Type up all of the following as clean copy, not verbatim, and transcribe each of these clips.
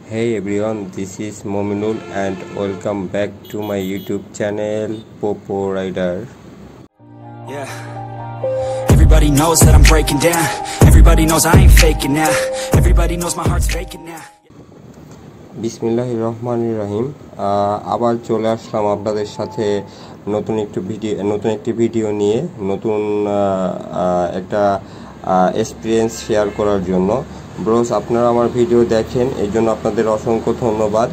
Hey everyone, this is Mominul and welcome back to my YouTube channel Popo Rider. Yeah. Everybody knows that I'm breaking down. Everybody knows I ain't faking now. Everybody knows my heart's faking now. বিসমিল্লাহির রহমানির রহিম। আবার চলে আসলাম আপনাদের সাথে নতুন একটি video নিয়ে নতুন একটা এক্সপিরিয়েন্স শেয়ার করার জন্য। ব্রোস, আপনারা আমার ভিডিও দেখেন, এই জন্য আপনাদের অসংখ্য ধন্যবাদ।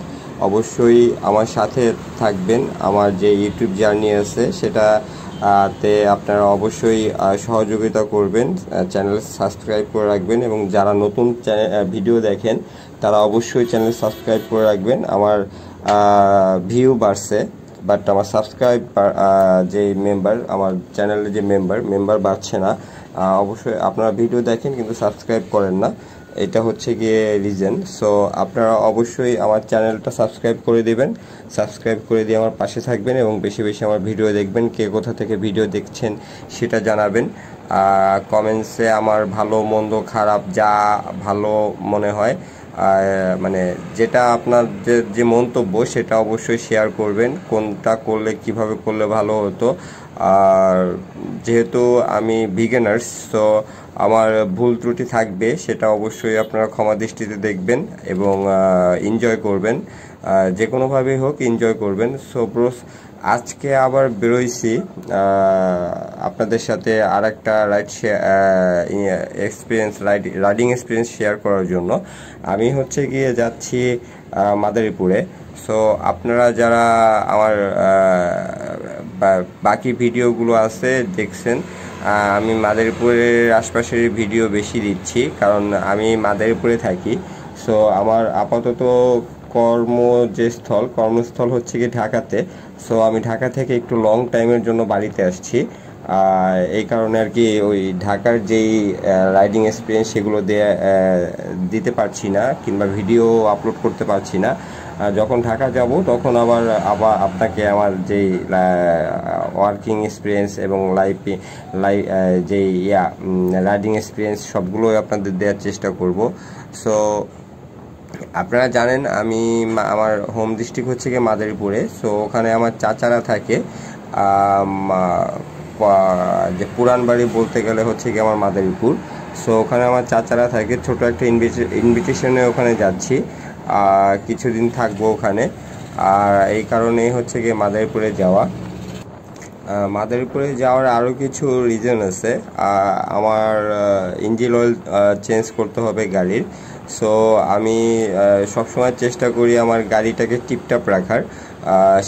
অবশ্যই আমার সাথে থাকবেন। আমার যে ইউটিউব জার্নি আছে সেটাতে আপনারা অবশ্যই সহযোগিতা করবেন, চ্যানেল সাবস্ক্রাইব করে রাখবেন এবং যারা নতুন ভিডিও দেখেন তারা অবশ্যই চ্যানেল সাবস্ক্রাইব করে রাখবেন। আমার ভিউ বাড়ছে, বাট আমার সাবস্ক্রাইব যে মেম্বার, আমার চ্যানেলের যে মেম্বার বাড়ছে না। অবশ্যই আপনারা ভিডিও দেখেন কিন্তু সাবস্ক্রাইব করেন না, এটা হচ্ছে গিয়ে রিজন। সো আপনারা অবশ্যই আমার চ্যানেলটা সাবস্ক্রাইব করে দিবেন, সাবস্ক্রাইব করে দিয়ে আমার পাশে থাকবেন এবং বেশি বেশি আমার ভিডিও দেখবেন। কে কোথা থেকে ভিডিও দেখছেন সেটা জানাবেন কমেন্টসে। আমার ভালো মন্দ খারাপ যা ভালো মনে হয়, মানে যেটা আপনার যে মন্তব্য সেটা অবশ্যই শেয়ার করবেন, কোনটা করলে কিভাবে করলে ভালো হতো। আর যেহেতু আমি বিগিনার্স, সো আমার ভুল ত্রুটি থাকবে, সেটা অবশ্যই আপনারা ক্ষমা দৃষ্টিতে দেখবেন এবং এনজয় করবেন, যে কোনোভাবেই হোক এনজয় করবেন। সো ব্রোস, আজকে আবার বেরোইছি আপনাদের সাথে আর একটা রাইডিং এক্সপিরিয়েন্স শেয়ার করার জন্য। আমি হচ্ছে গিয়ে যাচ্ছি মাদারীপুরে। সো আপনারা যারা আমার বাকি ভিডিওগুলো আছে দেখছেন, আমি মাদারীপুরের আশপাশের ভিডিও বেশি দিচ্ছি কারণ আমি মাদারীপুরে থাকি। সো আমার আপাতত কর্মস্থল হচ্ছে কি ঢাকাতে। সো আমি ঢাকা থেকে একটু লং টাইমের জন্য বাড়িতে আসছি, এই কারণে আর কি ওই ঢাকার যেই রাইডিং এক্সপিরিয়েন্স সেগুলো দিতে পারছি না কিংবা ভিডিও আপলোড করতে পারছি না। যখন ঢাকা যাব তখন আবার আপনাকে আমার যেই ওয়ার্কিং এক্সপিরিয়েন্স এবং যেই রাইডিং এক্সপিরিয়েন্স সবগুলোই আপনাদের দেওয়ার চেষ্টা করব। সো আপনারা জানেন আমার হোম ডিস্ট্রিক্ট হচ্ছে গিয়ে মাদারীপুরে। সো ওখানে আমার চাচারা থাকে, যে পুরান বাড়ি বলতে গেলে হচ্ছে গিয়ে আমার মাদারীপুর। সো ওখানে আমার চাচারা থাকে, ছোট একটা ইনভিটেশনে ওখানে যাচ্ছি, কিছুদিন থাকবো ওখানে। আর এই কারণেই হচ্ছে গিয়ে মাদারীপুরে যাওয়ার আরও কিছু রিজন আছে। আমার ইঞ্জিন অয়েল চেঞ্জ করতে হবে গাড়ির। সো আমি সবসময় চেষ্টা করি আমার গাড়িটাকে টিপটাপ রাখার,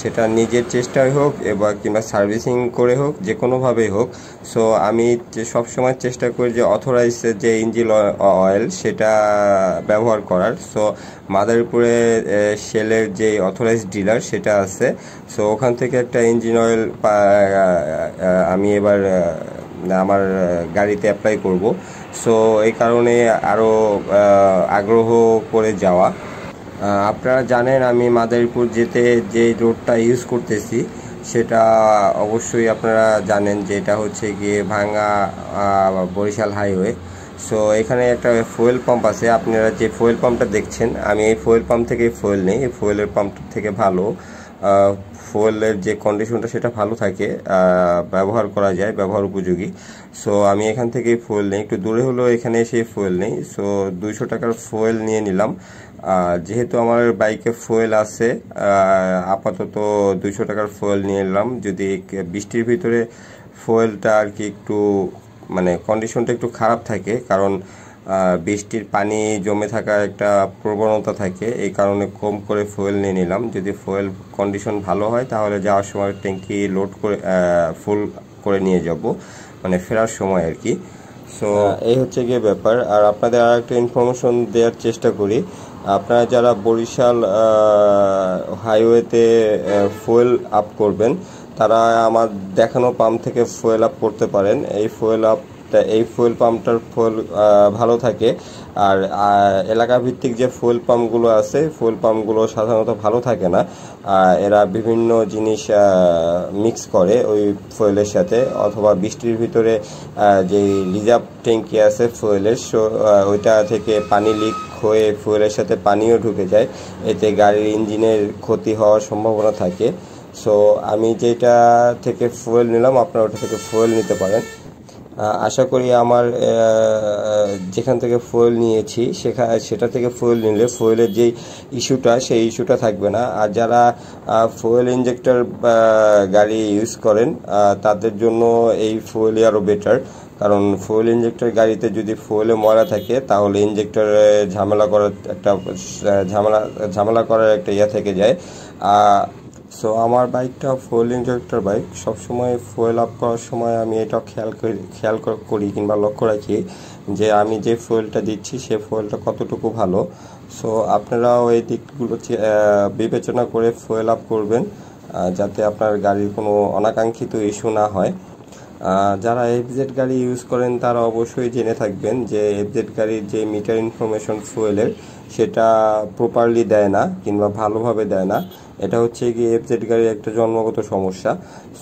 সেটা নিজের চেষ্টায় হোক এবার কিংবা সার্ভিসিং করে হোক, যে কোনোভাবেই হোক। সো আমি সবসময় চেষ্টা করি যে অথরাইজড যে ইঞ্জিন অয়েল সেটা ব্যবহার করার। সো মাদারীপুরে শেলের যে অথরাইজড ডিলার সেটা আছে। সো ওখান থেকে একটা ইঞ্জিন অয়েল আমি এবার আমার গাড়িতে অ্যাপ্লাই করব। সো এই কারণে আরও আগ্রহ করে যাওয়া। আপনারা জানেন আমি মাদারীপুর যেতে যে রোডটা ইউজ করতেছি সেটা অবশ্যই আপনারা জানেন যে এটা হচ্ছে গিয়ে ভাঙ্গা বরিশাল হাইওয়ে। সো এখানে একটা ফুয়েল পাম্প আছে, আপনারা যে ফুয়েল পাম্পটা দেখছেন আমি এই ফুয়েল পাম্প থেকে ফুয়েল নেই। এই ফুয়েলের পাম্প থেকে ভালো, ফুয়েলের যে কন্ডিশনটা সেটা ভালো থাকে, ব্যবহার করা যায়, ব্যবহার উপযোগী। সো আমি এখান থেকে ফুয়েল নেই, একটু দূরে হলেও এখানে এসে ফুয়েল নেই। সো 200 টাকার ফুয়েল নিয়ে নিলাম। যেহেতু আমার বাইকে ফুয়েল আছে, আপাতত 200 টাকার ফুয়েল নিয়ে নিলাম। যদি বৃষ্টির ভিতরে ফুয়েলটা আর কি একটু মানে কন্ডিশনটা একটু খারাপ থাকে, কারণ বৃষ্টির পানি জমে থাকার একটা প্রবণতা থাকে, এই কারণে কম করে ফুয়েল নিয়ে নিলাম। যদি ফুয়েল কন্ডিশন ভালো হয় তাহলে যাওয়ার সময় ট্যাঙ্কি লোড করে ফুল করে নিয়ে যাব, মানে ফেরার সময় আর কি। সো এই হচ্ছে গিয়ে ব্যাপার। আর আপনাদের আর একটা ইনফরমেশন দেওয়ার চেষ্টা করি, আপনারা যারা বরিশাল হাইওয়েতে ফুয়েল আপ করবেন তারা আমার দেখানো পাম্প থেকে ফুয়েল আপ করতে পারেন। এই ফুয়েল আপ এই ফুয়েল পাম্পটার ফুয়েল ভালো থাকে। আর এলাকা ভিত্তিক যে ফুয়েল পাম্পগুলো আছে, ফুয়েল পাম্পগুলো সাধারণত ভালো থাকে না। এরা বিভিন্ন জিনিস মিক্স করে ওই ফুয়েলের সাথে, অথবা বৃষ্টির ভিতরে যে রিজার্ভ ট্যাঙ্কি আছে ফুয়েলের, ওইটা থেকে পানি লিক হয়ে ফুয়েলের সাথে পানিও ঢুকে যায়, এতে গাড়ির ইঞ্জিনের ক্ষতি হওয়ার সম্ভাবনা থাকে। সো আমি যেটা থেকে ফুয়েল নিলাম, আপনারা ওটা থেকে ফুয়েল নিতে পারেন। আশা করি আমার যেখান থেকে ফুয়েল নিয়েছি সেটা থেকে ফুয়েল নিলে ফুয়েলের যেই ইস্যুটা, সেই ইস্যুটা থাকবে না। আর যারা ফুয়েল ইনজেক্টর গাড়ি ইউজ করেন তাদের জন্য এই ফুয়েলই আরও বেটার, কারণ ফুয়েল ইনজেক্টর গাড়িতে যদি ফুয়েলে ময়লা থাকে তাহলে ইনজেক্টরে ঝামেলা করার একটা ইয়ে থেকে যায়। সো আমার বাইকটা ফুয়েল ইনজেক্টর বাইক। সবসময় ফুয়েল আপ করার সময় আমি এটা খেয়াল করি কিংবা লক্ষ্য রাখি যে আমি যে ফুয়েলটা দিচ্ছি সে ফুয়েলটা কতটুকু ভালো। সো আপনারাও এই দিকগুলো বিবেচনা করে ফুয়েল আপ করবেন, যাতে আপনার গাড়ির কোনো অনাকাঙ্ক্ষিত ইস্যু না হয়। যারা এফজেড গাড়ি ইউজ করেন তারা অবশ্যই জেনে থাকবেন যে এফজেড গাড়ির যে মিটার ইনফরমেশন ফুয়েলের, সেটা প্রপারলি দেয় না কিংবা ভালোভাবে দেয় না। এটা হচ্ছে গিয়ে এফজেড গাড়ির একটা জন্মগত সমস্যা।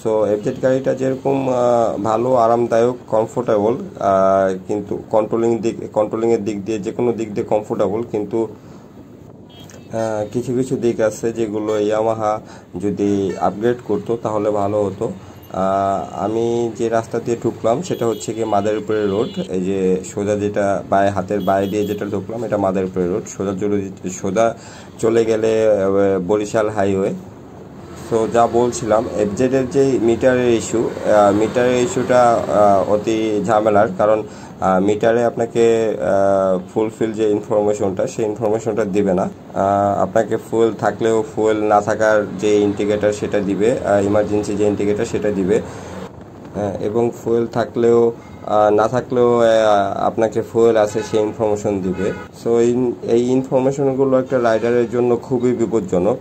সো এফজেড গাড়িটা যেরকম ভালো, আরামদায়ক, কমফোর্টেবল, কিন্তু কন্ট্রোলিংয়ের দিক দিয়ে যে কোনো দিক দিয়ে কমফোর্টেবল, কিন্তু কিছু কিছু দিক আছে যেগুলো ইয়ামাহা যদি আপগ্রেড করতো তাহলে ভালো হতো। আমি যে রাস্তা দিয়ে ঢুকলাম সেটা হচ্ছে কি মাদারীপুরের রোড। এই যে সোজা যেটা হাতের বাইরে দিয়ে যেটা ঢুকলাম, এটা মাদারীপুরের রোড। সোজা চলে গেলে বরিশাল হাইওয়ে। সো যা বলছিলাম, এফজেডের যে মিটারের ইস্যুটা অতি ঝামেলার, কারণ মিটারে আপনাকে ফুলফিল যে ইনফরমেশনটা, সেই ইনফরমেশনটা দিবে না। আপনাকে ফুয়েল থাকলেও ফুয়েল না থাকার যে ইন্ডিকেটর সেটা দিবে, ইমার্জেন্সি যে ইন্ডিকেটর সেটা দিবে, এবং ফুয়েল থাকলেও না থাকলেও আপনাকে ফুয়েল আছে সেই ইনফরমেশন দিবে। সো এই ইনফরমেশনগুলো একটা রাইডারের জন্য খুবই বিপজ্জনক।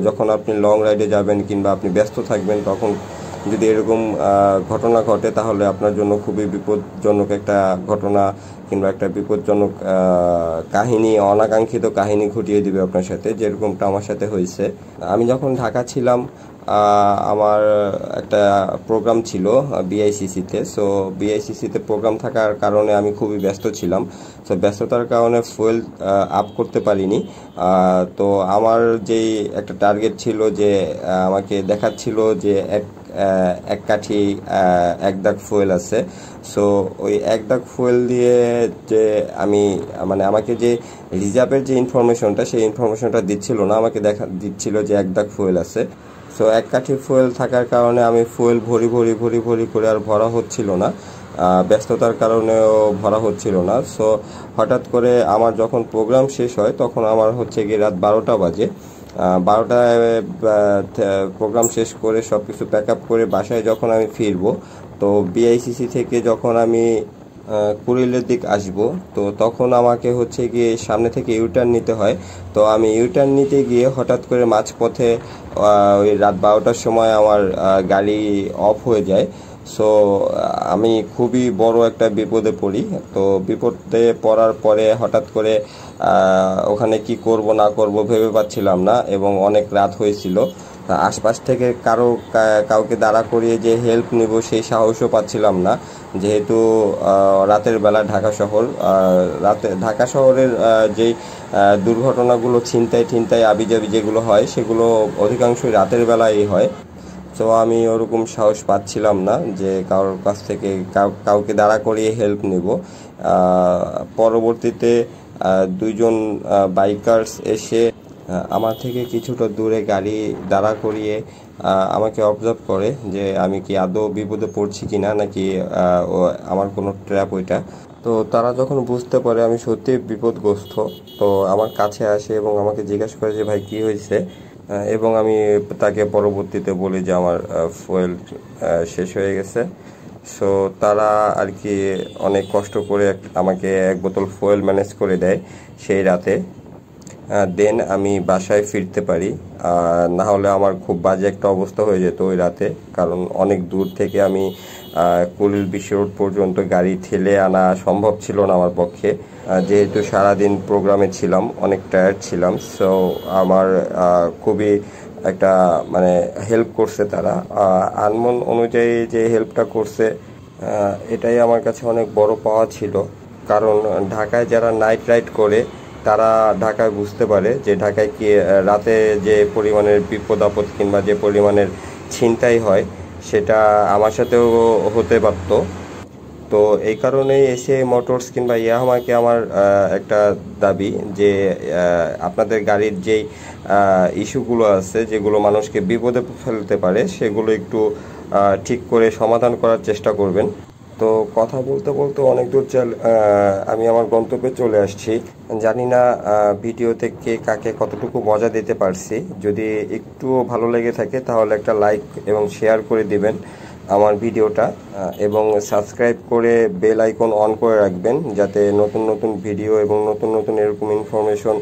যখন আপনি লং রাইডে যাবেন কিংবা আপনি ব্যস্ত থাকবেন, তখন যদি এরকম ঘটনা ঘটে তাহলে আপনার জন্য খুবই বিপজ্জনক একটা ঘটনা কিংবা একটা বিপজ্জনক কাহিনী, অনাকাঙ্ক্ষিত কাহিনী ঘটিয়ে দিবে আপনার সাথে, যেরকমটা আমার সাথে হয়েছে। আমি যখন ঢাকা ছিলাম, আমার একটা প্রোগ্রাম ছিল বিআইসিসিতে। সো বিআইসিসিতে প্রোগ্রাম থাকার কারণে আমি খুবই ব্যস্ত ছিলাম। সো ব্যস্ততার কারণে ফুয়েল আপ করতে পারিনি। তো আমার যেই একটা টার্গেট ছিল যে আমাকে দেখাচ্ছিল যে এক কাঠি এক দাগ ফুয়েল আছে। সো ওই এক দাগ ফুয়েল দিয়ে যে আমাকে যে রিজার্ভের যে ইনফরমেশনটা, সেই ইনফরমেশনটা দিচ্ছিল না, আমাকে দিচ্ছিল যে এক দাগ ফুয়েল আছে। সো এক কাঠি ফুয়েল থাকার কারণে আমি ফুয়েল ভরি করে আর ভরা হচ্ছিল না, ব্যস্ততার কারণেও ভরা হচ্ছিল না। সো হঠাৎ করে আমার যখন প্রোগ্রাম শেষ হয় তখন আমার হচ্ছে গিয়ে রাত 12টা বাজে। 12টায় প্রোগ্রাম শেষ করে সব কিছু প্যাক আপ করে বাসায় যখন আমি ফিরবো, তো বিআইসিসি থেকে যখন আমি কুড়িলের দিক আসবো, তো তখন আমাকে হচ্ছে গিয়ে সামনে থেকে ইউটার্ন নিতে হয়। তো আমি ইউটার্ন নিতে গিয়ে হঠাৎ করে মাঝপথে ওই রাত 12টার সময় আমার গাড়ি অফ হয়ে যায়। সো আমি খুবই বড় একটা বিপদে পড়ি। তো বিপদে পড়ার পরে হঠাৎ করে ওখানে কি করব না করব ভেবে পাচ্ছিলাম না, এবং অনেক রাত হয়েছিল। আশপাশ থেকে কাউকে দাঁড়া করিয়ে যে হেল্প নিব সেই সাহসও পাচ্ছিলাম না, যেহেতু রাতের বেলা ঢাকা শহরের যেই দুর্ঘটনাগুলো, ছিনতাই আবিজাবি যেগুলো হয়, সেগুলো অধিকাংশই রাতের বেলায় হয়। তো আমি ওরকম সাহস পাচ্ছিলাম না যে কারোর কাছ থেকে কাউকে দাঁড়া করিয়ে হেল্প নিব। পরবর্তীতে দুইজন বাইকার্স এসে আমার থেকে কিছুটা দূরে গাড়ি দাঁড়া করিয়ে আমাকে অবজার্ভ করে যে আমি কি আদৌ বিপদে পড়ছি কিনা, নাকি আমার কোনো ট্র্যাপ ওইটা। তো তারা যখন বুঝতে পারে আমি সত্যি বিপদগ্রস্ত, তো আমার কাছে আসে এবং আমাকে জিজ্ঞাসা করে যে ভাই কি হয়েছে, এবং আমি তাকে পরবর্তীতে বলি যে আমার ফুয়েল শেষ হয়ে গেছে। সো তারা আর কি অনেক কষ্ট করে আমাকে 1 বোতল ফুয়েল ম্যানেজ করে দেয় সেই রাতে। দেন আমি বাসায় ফিরতে পারি, না হলে আমার খুব বাজে একটা অবস্থা হয়ে যেত ওই রাতে, কারণ অনেক দূর থেকে আমি কুলিল বিশ্ব রোড পর্যন্ত গাড়ি ঠেলে আনা সম্ভব ছিল না আমার পক্ষে, যেহেতু সারাদিন প্রোগ্রামে ছিলাম, অনেক টায়ার্ড ছিলাম। সো আমার খুবই একটা মানে হেল্প করছে তারা, আনমন অনুযায়ী যে হেল্পটা করছে এটাই আমার কাছে অনেক বড় পাওয়া ছিল। কারণ ঢাকায় যারা নাইট রাইড করে তারা ঢাকায় বুঝতে পারে যে ঢাকায় কি রাতে যে পরিমাণের বিপদ আপদ কিংবা যে পরিমাণের ছিনতাই হয় সেটা আমার সাথেও হতে পারত। তো এই কারণেই এসিআই মোটরস কিংবা ইয়ামাহাকে আমার একটা দাবি যে আপনাদের গাড়ির যেই ইস্যুগুলো আছে যেগুলো মানুষকে বিপদে ফেলতে পারে সেগুলো একটু ঠিক করে সমাধান করার চেষ্টা করবেন। তো কথা বলতে বলতে অনেক দূর আমি আমার গন্তব্যে চলে আসছি। জানি না ভিডিওতে কে কাকে কতটুকু মজা দিতে পারছি। যদি একটু ভালো লেগে থাকে তাহলে একটা লাইক এবং শেয়ার করে দিবেন আমার ভিডিওটা, এবং সাবস্ক্রাইব করে বেল আইকন অন করে রাখবেন যাতে নতুন নতুন ভিডিও এবং নতুন নতুন এরকম ইনফরমেশন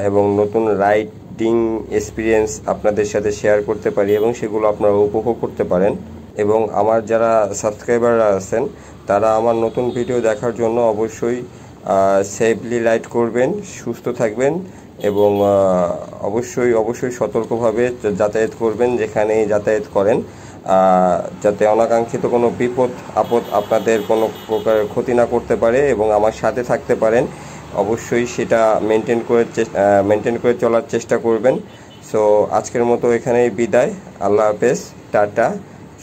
এবং নতুন রাইডিং এক্সপিরিয়েন্স আপনাদের সাথে শেয়ার করতে পারি এবং সেগুলো আপনারা উপভোগ করতে পারেন। এবং আমার যারা সাবস্ক্রাইবাররা আছেন তারা আমার নতুন ভিডিও দেখার জন্য অবশ্যই সেফলি রাইড করবেন, সুস্থ থাকবেন এবং অবশ্যই সতর্কভাবে যাতায়াত করবেন যেখানেই যাতায়াত করেন, যাতে অনাকাঙ্ক্ষিত কোনো বিপদ আপদ আপনাদের কোনো প্রকার ক্ষতি না করতে পারে এবং আমার সাথে থাকতে পারেন। অবশ্যই সেটা মেনটেন করে চলার চেষ্টা করবেন। সো আজকের মতো এখানেই বিদায়। আল্লাহ হাফেজ, টাটা,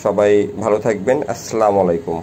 সবাই ভালো থাকবেন। আসসালামু আলাইকুম।